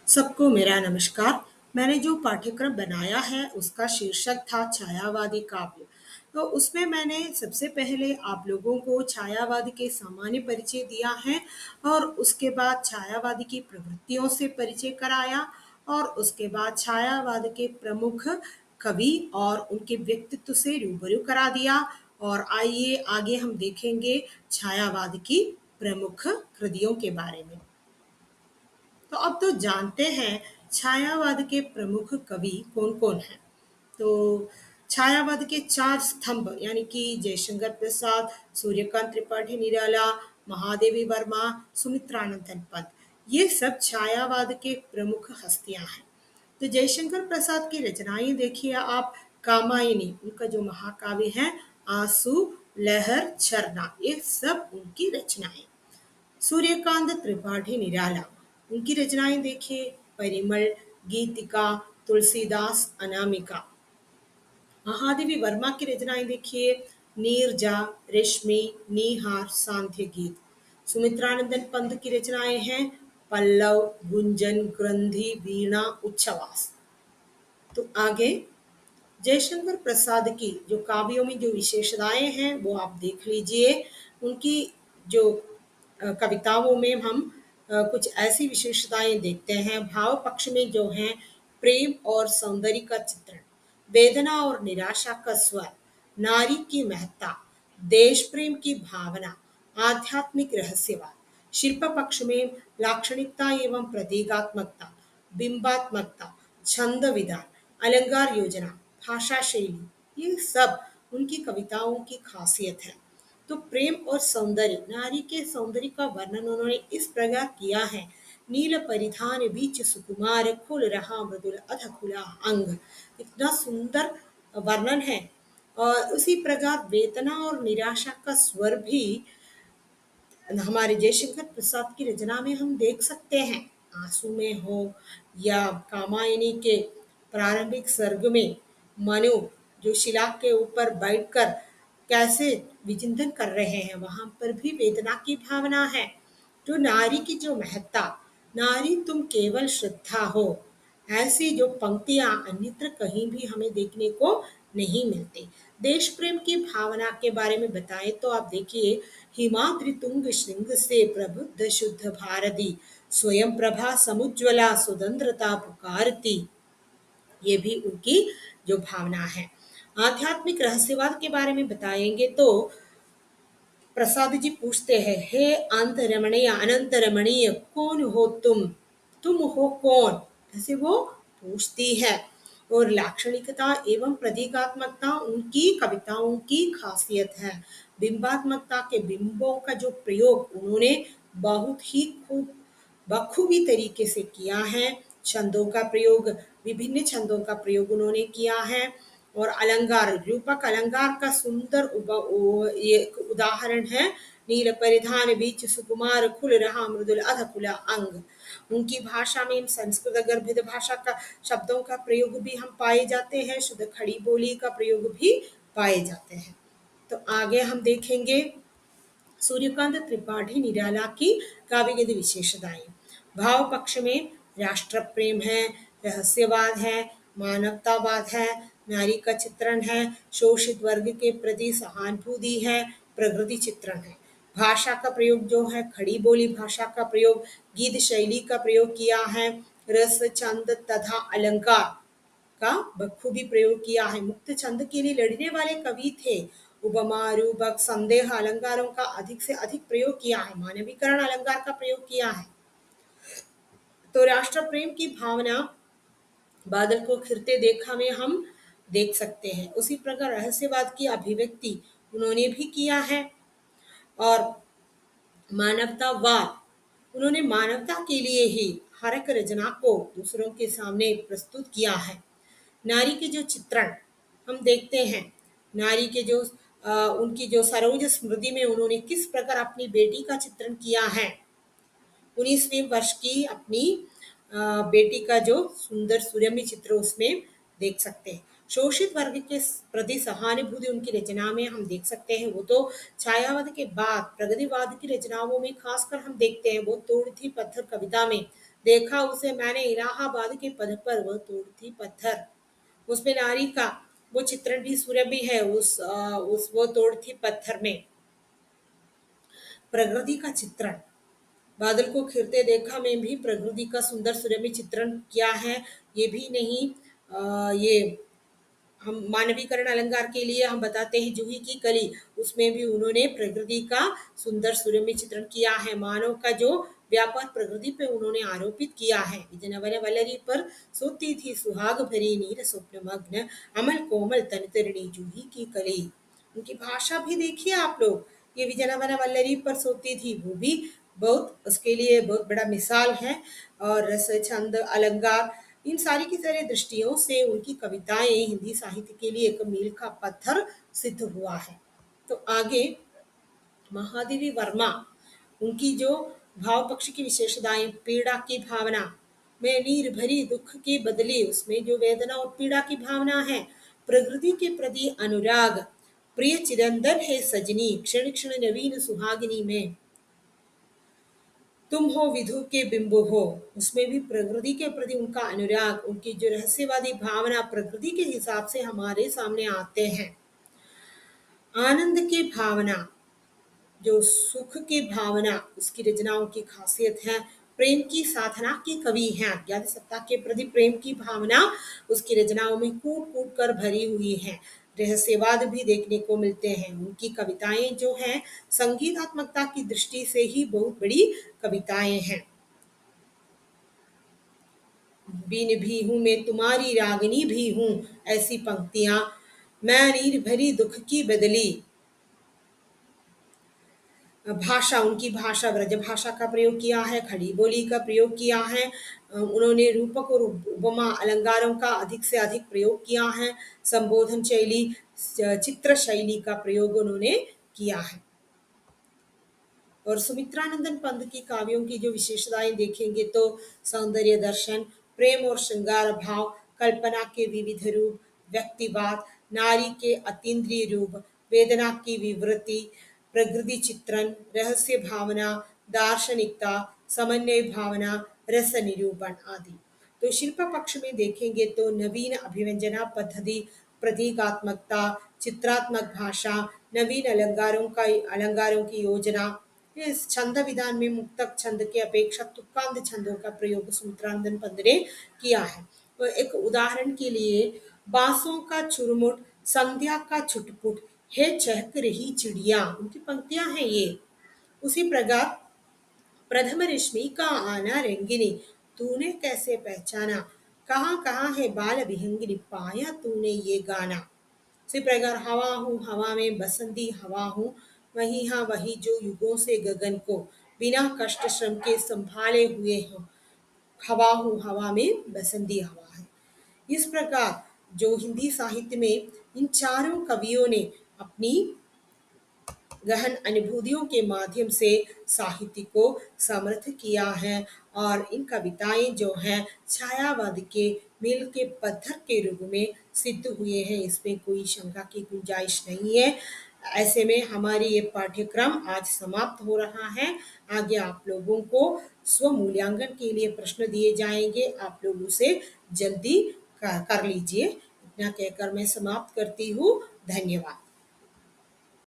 सबको मेरा नमस्कार। मैंने जो पाठ्यक्रम बनाया है उसका शीर्षक था छायावादी काव्य। तो उसमें मैंने सबसे पहले आप लोगों को छायावाद के सामान्य परिचय दिया है और उसके बाद छायावाद की प्रवृत्तियों से परिचय कराया और उसके बाद छायावाद के प्रमुख कवि और उनके व्यक्तित्व से रूबरू करा दिया। और आइए आगे हम देखेंगे छायावाद की प्रमुख कृतियों के बारे में। तो अब तो जानते हैं छायावाद के प्रमुख कवि कौन कौन हैं। तो छायावाद के चार स्तंभ यानी कि जयशंकर प्रसाद, सूर्यकांत त्रिपाठी निराला, महादेवी वर्मा, सुमित्रानंदन पंत, ये सब छायावाद के प्रमुख हस्तियां हैं। तो जयशंकर प्रसाद की रचनाएं देखिए आप। कामायनी उनका जो महाकाव्य है, आंसू, लहर, झरना, ये सब उनकी रचनाएं। सूर्यकांत त्रिपाठी निराला, उनकी रचनाएं देखिए। परिमल, गीतिका, तुलसीदास, अनामिका। महादेवी वर्मा की रचनाएं देखिए। नीरजा, रेशमी, नीहार, सांध्य गीत। सुमित्रानंदन पंत की रचनाएं हैं पल्लव, गुंजन, ग्रंथि, वीणा, उच्छवास। तो आगे जयशंकर प्रसाद की जो काव्यों में जो विशेषताएं हैं वो आप देख लीजिए। उनकी जो कविताओं में हम कुछ ऐसी विशेषताएं देखते हैं। भाव पक्ष में जो है प्रेम और सौंदर्य का चित्रण, वेदना और निराशा का स्वर, नारी की महत्ता, देश प्रेम की भावना, आध्यात्मिक रहस्यवाद। शिल्प पक्ष में लाक्षणिकता एवं प्रतीकात्मकता, बिंबात्मकता, छंद विधान, अलंकार योजना, भाषा शैली, ये सब उनकी कविताओं की खासियत है। तो प्रेम और सौंदर्य, नारी के सौंदर्य का वर्णन उन्होंने इस प्रकार किया है। नील परिधान बीच सुकुमार, खुल रहा मृदुल अध खुला अंग। इतना सुंदर वर्णन है। और उसी प्रकार वेदना और निराशा का स्वर भी हमारे जयशंकर प्रसाद की रचना में हम देख सकते हैं। आंसू में हो या कामायनी के प्रारंभिक सर्ग में मनु जो शिला के ऊपर बैठकर कैसे विचिंतन कर रहे हैं, वहां पर भी वेदना की भावना है। जो नारी की जो महत्ता, नारी तुम केवल श्रद्धा हो, ऐसी जो पंक्तियां अन्यत्र कहीं भी हमें देखने को नहीं मिलती। देश प्रेम की भावना के बारे में बताएं तो आप देखिए, हिमाद्रि तुंग श्रृंग से प्रबुद्ध शुद्ध भारती, स्वयं प्रभा समुज्वला स्वतंत्रता पुकारती। ये भी उनकी जो भावना है। आध्यात्मिक रहस्यवाद के बारे में बताएंगे तो प्रसाद जी पूछते हैं, हे अंत रमणीय अनंत रमणीय कौन हो तुम हो कौन, ऐसे वो पूछती है। और लाक्षणिकता एवं प्रतीकात्मकता उनकी कविताओं की खासियत है। बिंबात्मकता के बिंबों का जो प्रयोग उन्होंने बहुत ही खूब बखूबी तरीके से किया है। छंदों का प्रयोग, विभिन्न छंदों का प्रयोग उन्होंने किया है। और अलंकार, रूपक अलंकार का सुंदर एक उदाहरण है नील परिधान बीच सुकुमार, खुल रहा मृदुल अध खुला अंग। उनकी भाषा में संस्कृत गर्भित भाषा का शब्दों का प्रयोग भी हम पाए जाते हैं, शुद्ध खड़ी बोली का प्रयोग भी पाए जाते हैं। तो आगे हम देखेंगे सूर्यकांत त्रिपाठी निराला की काव्यगत विशेषताएं। भाव पक्ष में राष्ट्र प्रेम है, रहस्यवाद है, मानवतावाद है, नारी का चित्रण है, शोषित वर्ग के प्रति सहानुभूति है, प्रकृति चित्रण है। भाषा का प्रयोग जो है खड़ी बोली भाषा का प्रयोग, गीत शैली का प्रयोग किया है, रस, छंद तथा अलंकार का बखूबी प्रयोग किया है। मुक्त छंद के लिए लड़ने वाले कवि थे। उपमा, रूपक, संदेह अलंकारों का अधिक से अधिक प्रयोग किया है। मानवीकरण अलंकार का प्रयोग किया है। तो राष्ट्र प्रेम की भावना बादल को खिलते देखा में हम देख सकते हैं। उसी प्रकार रहस्यवाद की अभिव्यक्ति उन्होंने भी किया है। और मानवतावाद, उन्होंने मानवता के लिए ही हर एक रचना को दूसरों के सामने प्रस्तुत किया है। नारी के जो चित्रण हम देखते हैं, नारी के जो उनकी जो सरोज स्मृति में उन्होंने किस प्रकार अपनी बेटी का चित्रण किया है। 19वीं वर्ष की अपनी बेटी का जो सुंदर सूर्यमी चित्र उसमें देख सकते हैं। शोषित वर्ग के प्रति सहानुभूति उनकी रचना में हम देख सकते हैं। वो तो छायावाद के बाद प्रगतिवाद की रचनाओं में खासकर हम देखते हैं। वो तोड़ थी पत्थर कविता में देखा उसे मैंने इलाहाबाद के पद पर, वह तोड़ती पत्थर। उसमें नारी का वो चित्रण भी सुरभि है, उस वो तोड़ती पत्थर में प्रकृति का चित्रण। बादल को खिलते देखा में भी प्रकृति का सुंदर सुरभि चित्रण किया है। ये भी नहीं, ये हम मानवीकरण अलंकार के लिए हम बताते हैं जूही की कली, उसमें भी उन्होंने प्रकृति का सुंदर सुरम्य चित्रण किया है। मानव का जो व्यापार प्रकृति पे उन्होंने आरोपित किया है। विजयनगर वल्लरी पर सोती थी सुहाग भरी नीर स्वप्न मग्न, अमल कोमल तन तरिणी जूही की कली। उनकी भाषा भी देखिए आप लोग, ये विजयनगर वल्लरी पर सोती थी, वो भी बहुत उसके लिए बहुत बड़ा मिसाल है। और रस छंद अलंकार इन सारी की सारी दृष्टियों से उनकी कविताएं हिंदी साहित्य के लिए एक मील का पत्थर सिद्ध हुआ है। तो आगे महादेवी वर्मा, उनकी जो भाव पक्ष की विशेषताएं, पीड़ा की भावना में नीर भरी दुख की बदली, उसमें जो वेदना और पीड़ा की भावना है, प्रकृति के प्रति अनुराग, प्रिय चिरंदन है सजनी क्षण क्षण नवीन सुहागिनी में, तुम हो विधु के बिंब हो, उसमें भी प्रकृति के प्रति उनका अनुराग, उनकी जो रहस्यवादी भावना प्रकृति के हिसाब से हमारे सामने आते हैं। आनंद की भावना, जो सुख की भावना उसकी रचनाओं की खासियत है। प्रेम की साधना की कवि हैं, अज्ञात सत्ता के प्रति प्रेम की भावना उसकी रचनाओं में कूट कूट कर भरी हुई है। रहस्यवाद भी देखने को मिलते हैं। उनकी कविताएं जो हैं संगीतात्मकता की दृष्टि से ही बहुत बड़ी कविताएं हैं। बीन भी हूँ मैं तुम्हारी रागिनी भी हूँ, ऐसी पंक्तियां, मैं नीर भरी दुख की बदली। भाषा, उनकी भाषा ब्रज भाषा का प्रयोग किया है, खड़ी बोली का प्रयोग किया है। उन्होंने रूपक और उपमा अलंकारों का अधिक से अधिक प्रयोग किया है। संबोधन शैली, चित्र शैली का प्रयोग उन्होंने किया है। और सुमित्रानंदन पंत की काव्यों की जो विशेषताएं देखेंगे तो सौंदर्य दर्शन, प्रेम और श्रृंगार भाव, कल्पना के विविध रूप, व्यक्तिवाद, नारी के अतीन्द्रिय रूप, वेदना की विवृत्ति, प्रकृति चित्रण, रहस्य भावना, दार्शनिकता, समन्वय भावना, रस निरूपण आदि। तो शिल्प पक्ष में देखेंगे तो नवीन अभिव्यंजना पद्धति, प्रतीकात्मकता, चित्रात्मक भाषा, नवीन अलंकारों की योजना। इस छंद विधान में मुक्तक छंद के अपेक्षा तुक्कांत छंदों का प्रयोग सुमित्रानंदन पंत ने किया है। तो एक उदाहरण के लिए, बांसों का चुरमुट, संध्या का छुटपुट, है चहक रही चिड़िया, उनकी पंक्तियां हैं ये। उसी प्रकार प्रथम रश्मि का आना रंगिनी, तूने कैसे पहचाना, कहाँ कहाँ है बाल विहंगिनी, पाया तूने ये गाना। इसी प्रकार हवा हूँ हवा में बसंती हवा हूँ, वही हाँ वही जो युगों से गगन को बिना कष्ट श्रम के संभाले हुए हो, हवा हूँ हवा में बसंती हवा है। इस प्रकार जो हिंदी साहित्य में इन चारों कवियों ने अपनी गहन अनुभूतियों के माध्यम से साहित्य को समृद्ध किया है। और इन कविताएं जो हैं छायावाद के मील के पत्थर के रूप में सिद्ध हुए हैं, इसमें कोई शंका की गुंजाइश नहीं है। ऐसे में हमारी ये पाठ्यक्रम आज समाप्त हो रहा है। आगे आप लोगों को स्व मूल्यांकन के लिए प्रश्न दिए जाएंगे, आप लोग उसे जल्दी कर लीजिए। इतना कहकर मैं समाप्त करती हूँ। धन्यवाद।